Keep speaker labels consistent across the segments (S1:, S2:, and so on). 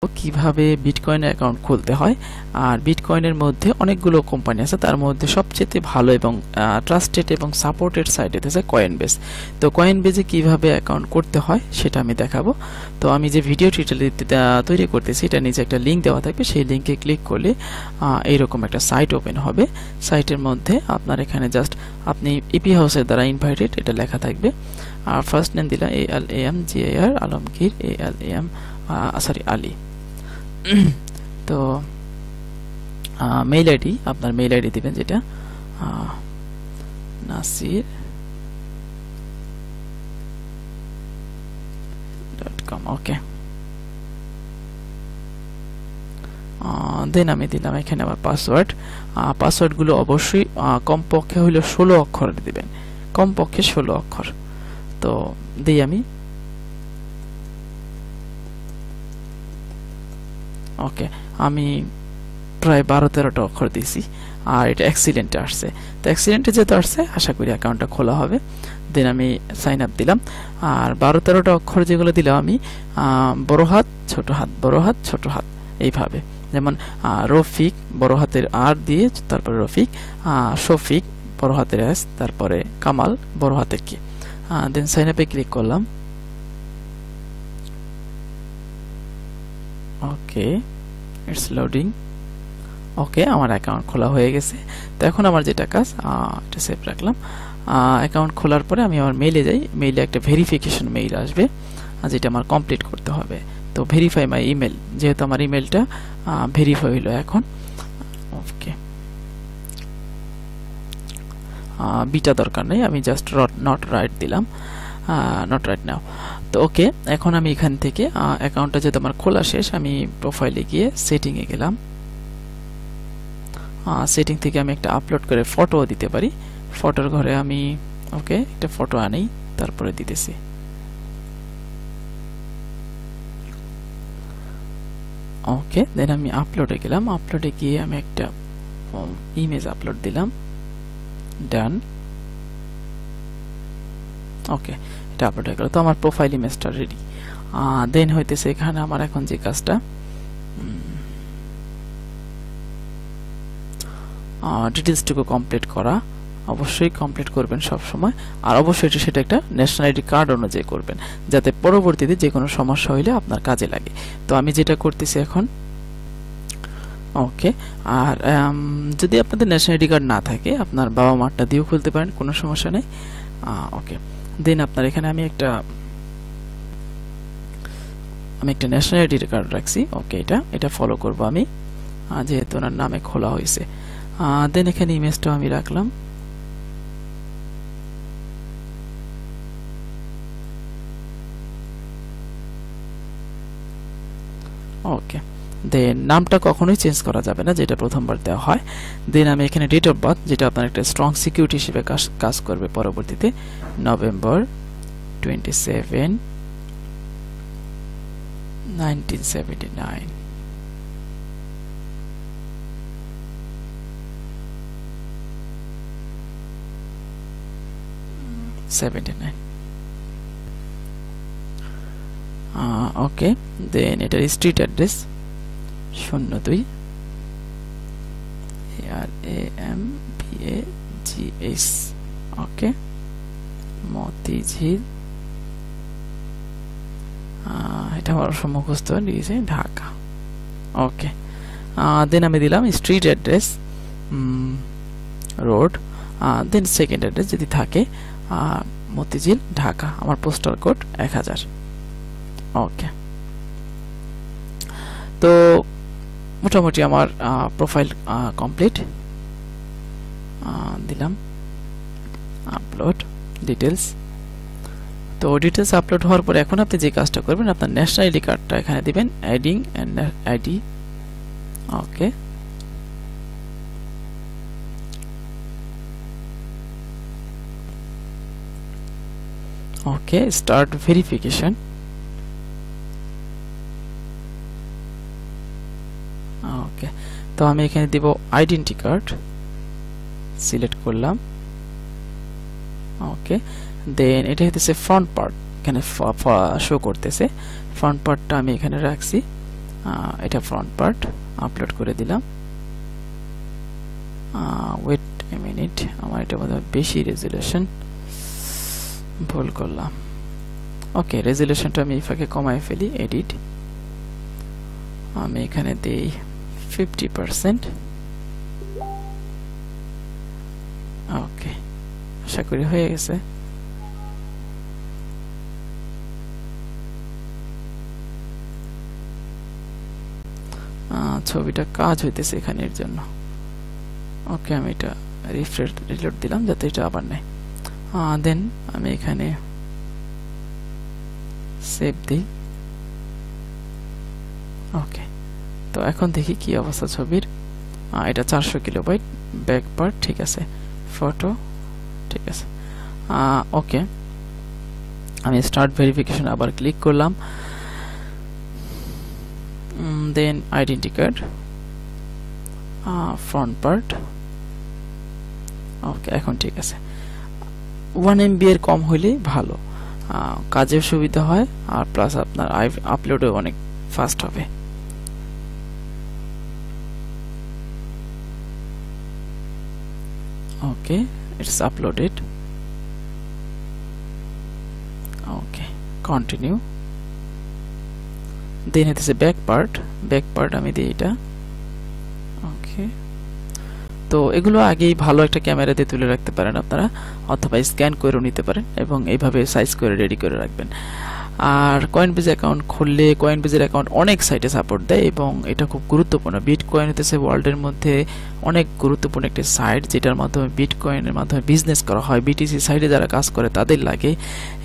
S1: কিভাবে বিটকয়েনের অ্যাকাউন্ট খুলতে হয়। আর বিটকয়েনের মধ্যে অনেকগুলো কোম্পানি আছে, তার মধ্যে সবচেয়ে ভালো এবং ট্রাস্টেড এবং সাপোর্টেড সাইট হচ্ছে কয়েনবেস। তো কয়েনবেসে কিভাবে অ্যাকাউন্ট করতে হয় সেটা আমি দেখাবো। তো আমি যে ভিডিও টিউটোরিয়াল তৈরি করতেছি এটা নিচে একটা লিঙ্ক দেওয়া থাকবে, সেই লিঙ্কে ক্লিক করলে এইরকম একটা সাইট ওপেন হবে। সাইটের মধ্যে আপনার এখানে জাস্ট আপনি ইপি হাউসের দ্বারা ইনভাইটেড এটা লেখা থাকবে। আর ফার্স্ট নেম দিলাম ALAMGAR আলমগীর আলী। তো মেইল আইডি, আপনার মেইল আইডি দিবেন যেটা nasir.com। ওকে, দেন আমি দিলাম এখানে আমার পাসওয়ার্ডগুলো অবশ্যই কমপক্ষে হইলো 16 অক্ষর দিবেন, কমপক্ষে 16 অক্ষর। তো দিই আমি ওকে, আমি প্রায় 12-13টা অক্ষর দিয়েছি আর এটা এক্সিলেন্টে আসছে। তো এক্সিলেন্টে যেহেতু আসছে আশা করি অ্যাকাউন্টটা খোলা হবে। দেন আমি সাইন আপ দিলাম। আর 12-13টা অক্ষর যেগুলো দিলাম আমি বড় হাত ছোট হাত বড় হাত ছোট হাত এইভাবে, যেমন রফিক বড় হাতের আর দিয়ে তারপরে রফিক, শফিক বড় হাতের এস তারপরে কামাল বড় হাতের কি। দেন সাইন আপে ক্লিক করলাম। ওকে, ইটস লোডিং। ওকে, আমার অ্যাকাউন্ট খোলা হয়ে গেছে। তো এখন আমার যেটা কাজ এটা সেভ রাখলাম। অ্যাকাউন্ট খোলার পরে আমি আমার মেইলে যাই। মেইলে একটা ভেরিফিকেশন মেইল আসবে যেটা আমার কমপ্লিট করতে হবে। তো ভেরিফাই মাই ইমেল, যেহেতু আমার ইমেলটা ভেরিফাই হইল এখন। ওকে, বিটা দরকার নেই, আমি জাস্ট নট রাইট দিলাম, নট রাইট নাও। তো ওকে, এখন আমি এখান থেকে অ্যাকাউন্টটা যেহেতু আমার খোলা শেষ, আমি প্রোফাইলে গিয়ে সেটিংয়ে গেলাম। সেটিং থেকে আমি একটা আপলোড করে ফটো দিতে পারি। ফটোর ঘরে আমি ওকে একটা ফটো আনি, তারপরে দিতেছি। ওকে, দেন আমি আপলোডে গেলাম। আপলোডে গিয়ে আমি একটা ইমেজ আপলোড দিলাম। ডান। ওকে, এটা আপলোড হয়ে গেল। তো আমার প্রোফাইল ইমেজটা রেডি। দেন হইতেছে এখানে আমার এখন যে কাজটা, ডিটেলসটুকু কমপ্লিট করা। অবশ্যই কমপ্লিট করবেন সব সময়। আর অবশ্যই সেটা একটা ন্যাশনাল আইডি কার্ড অনুযায়ী করবেন, যাতে পরবর্তীতে যে কোনো সমস্যা হইলে আপনার কাজে লাগে। তো আমি যেটা করতেছি এখন, ওকে। আর যদি আপনাদের ন্যাশনাল আইডি কার্ড না থাকে আপনার বাবা মারটা দিয়েও খুলতে পারেন, কোনো সমস্যা নেই। ওকে, দেন আপনার এখানে আমি একটা ন্যাশনাল আইডি কার্ড রাখছি। ওকে, এটা ফলো করব আমি, যেহেতু ওনার নামে খোলা হয়েছে। দেন এখানে ইমেজটা আমি রাখলাম। ওকে, দেন নামটা কখনোই চেঞ্জ করা যাবে না, যেটা প্রথমবার দেওয়া হয়। দেন আমি এখানে ডেট অফ বার্থ, যেটা আপনার একটা স্ট্রং সিকিউরিটি হিসেবে কাজ করবে পরবর্তীতে, নভেম্বর 27, 1979। ওকে, দেন এটার street address 02 ARAMBAGS। Okay, Motijheel, এটা আমার মুখস্থ দিয়েছে, ঢাকা। ওকে, দেন আমি দিলাম street address, road, then second address যদি থাকে মতিঝিল, ঢাকা, আমার পোস্টাল কোড 1000। ওকে, তো মোটামুটি আমার প্রোফাইল কমপ্লিট। দিলাম আপলোড ডিটেলস। তো ডিটেলস আপলোড হওয়ার পরে এখন আপনি যে কাজটা করবেন, আপনার ন্যাশনাল আইডি কার্ডটা এখানে দিবেন, অ্যাডিং আইডি। ওকে, ওকে, স্টার্ট ভেরিফিকেশন। ওকে, তো আমি এখানে দিব আইডেন্টি কার্ড, সিলেক্ট করলাম। ওকে, দেন এটা হচ্ছে ফ্রন্ট পার্ট, এখানে শো করতেছে। ফ্রন্ট পার্টটা আমি এখানে রাখছি। এটা ফ্রন্ট পার্ট আপলোড করে দিলাম। ওয়েট এ মিনিট, আমার এটা বোধহয় বেশি রেজুলেশন, ভুল করলাম। ওকে, রেজুলেশনটা আমি ফাঁকে কমায় ফেলি, এডিট, আমি এখানে দেই 50%। ওকে, আশা করি হয়ে গেছে। ছবিটা কাজ হইতেছে এখানের জন্য। ওকে, আমি এটা রিফ্রেশ রিলোড দিলাম যাতে এটা আবার নেয়। দেন আমি এখানে সেভ দিই। ওকে, তো এখন দেখি কি অবস্থা ছবির। এটা 400 কিলোবাইট, ব্যাক পার্ট ঠিক আছে, ফটো ঠিক আছে। ওকে, আমি স্টার্ট ভেরিফিকেশন আবার ক্লিক করলাম। দেন আইডেন্টি কার্ড, ফ্রন্ট পার্ট। ওকে, এখন ঠিক আছে। 1 MB এর কম হইলে ভালো, কাজের সুবিধা হয় আর প্লাস আপনার আপলোডও অনেক ফাস্ট হবে। ওকে, it's uploaded. Okay, continue. Then it is a back part আমি দিই এটা। ওকে, তো এগুলো আগেই ভালো একটা ক্যামেরা দিয়ে তুলে রাখতে পারেন আপনারা, অথবা স্ক্যান করেও নিতে পারেন এবং এইভাবে সাইজ করে রেডি করে রাখবেন। আর কয়েনবেজ অ্যাকাউন্ট খুললে কয়েনবেজের অ্যাকাউন্ট অনেক সাইটে সাপোর্ট দেয় এবং এটা খুব গুরুত্বপূর্ণ। বিটকয়েন হতেছে ওয়ার্ল্ডের মধ্যে অনেক গুরুত্বপূর্ণ একটি সাইট, যেটার মাধ্যমে বিটকয়েনের মাধ্যমে বিজনেস করা হয়। বিটিসি সাইটে যারা কাজ করে তাদের লাগে,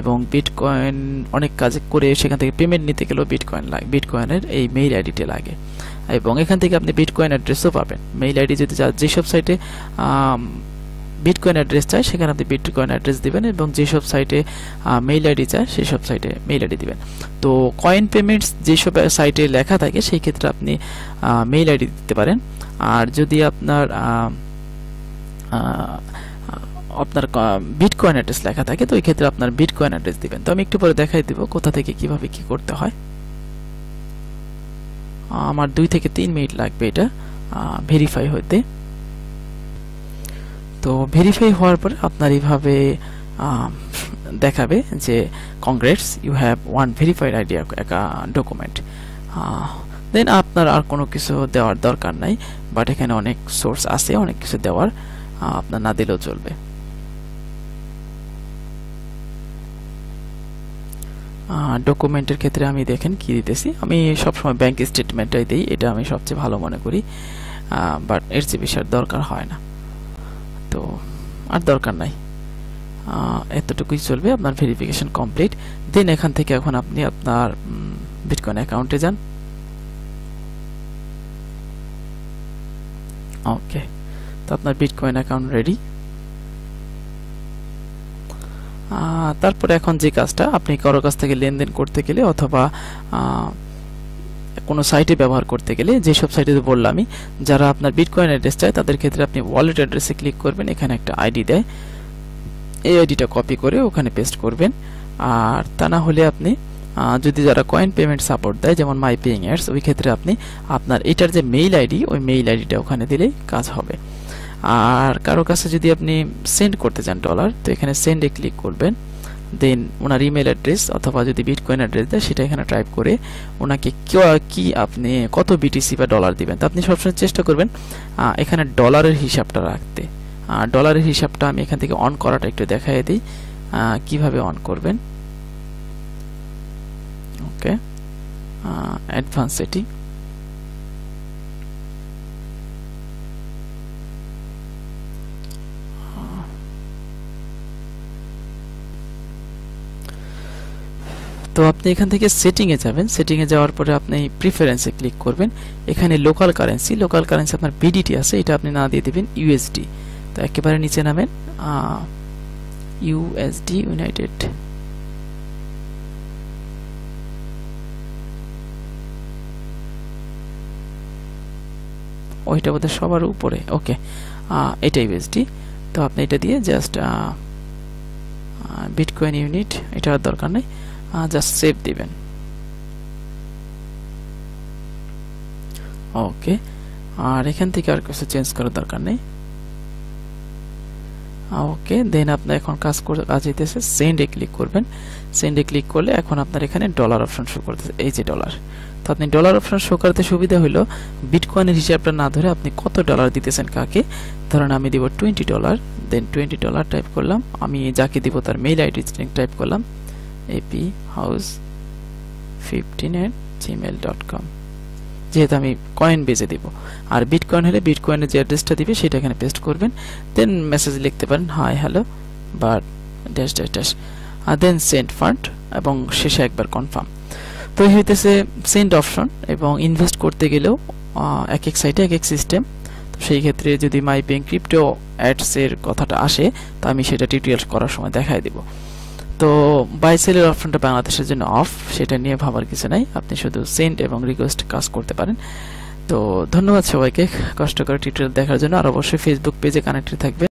S1: এবং বিটকয়েন অনেক কাজ করে সেখান থেকে পেমেন্ট নিতে গেলেও বিটকয়েন লাগে, বিটকয়েনের এই মেইল আইডিতে লাগে। এবং এখান থেকে আপনি বিটকয়েন অ্যাড্রেসও পাবেন। মেইল আইডি যদি যেসব সাইটে বিটকয়েন অ্যাড্রেস চায় সেখানে আপনি বিটকয়েন অ্যাড্রেস দিবেন, এবং যেসব সাইটে মেইল আইডি চায় সেই সব সাইটে মেইল আইডি দিবেন। তো কয়েন পেমেন্টস যেসব সাইটে লেখা থাকে সেই ক্ষেত্রে আপনি মেইল আইডি দিতে পারেন। আর যদি আপনার বিটকয়েন অ্যাড্রেস লেখা থাকে তো ওই ক্ষেত্রে আপনার বিটকয়েন অ্যাড্রেস দিবেন। তো আমি একটু পরে দেখাই দেব কোথা থেকে কিভাবে কি করতে হয়। আমার 2 থেকে 3 মিনিট লাগবে এটা ভেরিফাই হতে। তো ভেরিফাই হওয়ার পরে আপনার এইভাবে দেখাবে যে congrats, you have one verified ID document. Then আপনার আর কোনো কিছু দেওয়ার দরকার নাই, বাট এখানে অনেক সোর্স আছে, অনেক কিছু দেওয়ার, আপনার না দিলেও চলবে। ডকুমেন্টের ক্ষেত্রে আমি দেখেন কি দিতেছি, আমি সবসময় ব্যাংক স্টেটমেন্টটাই দিই, এটা আমি সবচেয়ে ভালো মনে করি, বাট এর চেয়ে বেশি আর দরকার হয় না। তো আর দরকার নাই, এতটুকুই চলবে। আপনার ভেরিফিকেশন কমপ্লিট। দেন এখান থেকে এখন আপনি আপনার বিটকয়েন অ্যাকাউন্টে যান। ওকে, তো আপনার বিটকয়েন অ্যাকাউন্ট রেডি। তারপরে এখন যে কাজটা, আপনি কারো কাছ থেকে লেনদেন করতে গেলে অথবা কোনো সাইটে ব্যবহার করতে গেলে, যেসব সাইটে বললাম আমি, যারা আপনার বিটকয়েন অ্যাড্রেস চায় তাদের ক্ষেত্রে আপনি ওয়ালেট অ্যাড্রেসে ক্লিক করবেন, এখানে একটা আইডি দেয়, এই আইডিটা কপি করে ওখানে পেস্ট করবেন। আর তা না হলে আপনি যদি যারা কয়েন পেমেন্ট সাপোর্ট দেয় যেমন মাই পেইং অ্যাডস, ওই ক্ষেত্রে আপনি আপনার এটার যে মেইল আইডি, ওই মেইল আইডিটা ওখানে দিলেই কাজ হবে। আর কারো কাছে যদি আপনি সেন্ড করতে চান ডলার, তো এখানে সেন্ডে ক্লিক করবেন। দেন ওনার ইমেল অ্যাড্রেস অথবা যদি বিটকয়েন অ্যাড্রেস দেয় সেটা এখানে টাইপ করে ওনাকে কি আপনি কত বিটিসি বা ডলার দিবেন। তো আপনি সবসময় চেষ্টা করবেন এখানে ডলারের হিসাবটা রাখতে। ডলারের হিসাবটা আমি এখান থেকে অন করাটা একটু দেখাই দিই, কিভাবে অন করবেন। ওকে, অ্যাডভান্স সেটিং। তো আপনি এখান থেকে সেটিংয়ে যাবেন, সেটিংয়ে যাওয়ার পরে আপনি প্রিফারেন্সে ক্লিক করবেন। এখানে লোকাল কারেন্সি আপনার বিডিটি আছে, এটা আপনি না দিয়ে দিবেন ইউএসডি। তো একেবারে নিচে নামেন, ইউএসডি ইউনাইটেড। ওইটা বোধহয় সবার উপরে। ওকে, এটা ইউএসডি। তো আপনি এটা দিয়ে জাস্ট বিটকয়েন ইউনিট, এটার দরকার নেই, জাস্ট সেভ দিবেন। ওকে, আর এখান থেকে আর কিছু চেঞ্জ করার দরকার নেই। ওকে, দেন আপনার এখন কাজ হইতেছে সেন্ডে ক্লিক করবেন। সেন্ডে ক্লিক করলে এখন আপনার এখানে ডলার অপশন শো করতেছে, এই যে ডলার। তো আপনি ডলার অপশন শো করতে সুবিধা হলো বিটকয়েনের হিসাবটা না ধরে আপনি কত ডলার দিতেছেন কাকে। ধরুন আমি দিব $20, দেন $20 টাইপ করলাম। আমি যাকে দিব তার মেইল আইডি স্ট্রিং টাইপ করলাম aphouse15@gmail.com, যেহেতু আমি কয়েন বেজে দিব। আর বিটকয়েন হলে বিটকয়েনের যে অ্যাড্রেসটা দিবে সেটা এখানে পেস্ট করবেন। দেন মেসেজ লিখতে পারেন হাই হ্যালো বা ড্যাশ ড্যাশ ড্যাশ, আর দেন সেন্ড ফান্ড এবং শেষে একবার কনফার্ম। তো এই হইতেছে সেন্ড অপশন। এবং ইনভেস্ট করতে গেলেও এক এক সাইটে এক এক সিস্টেম। তো সেই ক্ষেত্রে যদি মাই ব্যাংক ক্রিপ্টো অ্যাডস এর কথাটা আসে তো আমি সেটা টিউটোরিয়াল করার সময় দেখাই দিব। তো বাই সেলের অপশনটা বাংলাদেশের জন্য অফ, সেটা নিয়ে ভাবার কিছু নাই, আপনি শুধু সেন্ড এবং রিকোয়েস্ট কাজ করতে পারেন। তো ধন্যবাদ সবাইকে কষ্ট করে টিউটোরিয়াল দেখার জন্য। আর অবশ্যই ফেসবুক পেজে কানেক্টেড থাকবেন।